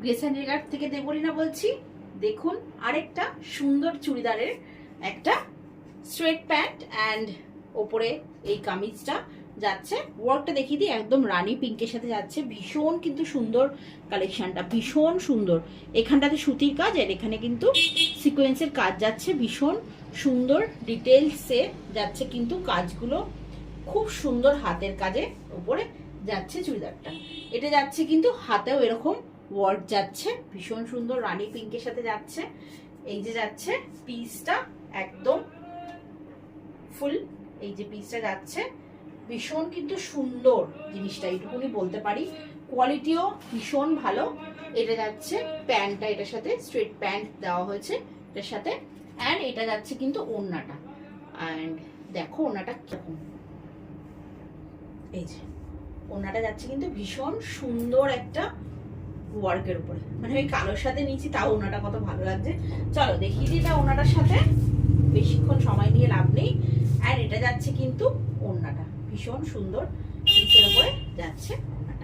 Grace and রেগার থেকে দেবলীনা বলছি। দেখুন আরেকটা সুন্দর চুড়িদারের একটা স্ট্রেট প্যান্ট অ্যান্ড ওপরে এই কামিজটা যাচ্ছে। ওয়ার্কটা দেখিয়ে দিই, একদম রানী পিঙ্কের সাথে যাচ্ছে। ভীষণ কিন্তু সুন্দর কালেকশনটা, ভীষণ সুন্দর। এখানটাতে সুতির কাজ আর এখানে কিন্তু সিকোয়েন্সের কাজ যাচ্ছে। ভীষণ সুন্দর ডিটেলসে যাচ্ছে কিন্তু কাজগুলো, খুব সুন্দর হাতের কাজে উপরে যাচ্ছে চুড়িদারটা। এটা যাচ্ছে কিন্তু হাতেও এরকম ওয়ার্ক যাচ্ছে, ভীষণ সুন্দর রানী পিঙ্কের সাথে যাচ্ছে। এই যে যাচ্ছে পিসটা একদম ফুল, এই যে পিসটা যাচ্ছে ভীষণ কিন্তু সুন্দর জিনিসটা, এইটুকুনি বলতে পারি। কোয়ালিটিও ভীষণ ভালো। এটা যাচ্ছে প্যান্টটা, এটার সাথে স্ট্রেট প্যান্ট দেওয়া হয়েছে এটার সাথে। অ্যান্ড এটা যাচ্ছে কিন্তু ওড়নাটা, অ্যান্ড দেখো ওড়নাটা কিরকম, এই যে ওড়নাটা যাচ্ছে কিন্তু ভীষণ সুন্দর একটা ওয়ার্কের উপরে। মানে আমি কালোর সাথে নিয়েছি, তাও ওড়নাটা কত ভালো লাগছে। চলো দেখিয়ে দিই এটা ওড়নাটার সাথে, বেশিক্ষণ সময় নিয়ে লাভ নেই। আর এটা যাচ্ছে কিন্তু ওড়নাটা ভীষণ সুন্দর পিসের উপরে যাচ্ছে ওড়নাটা।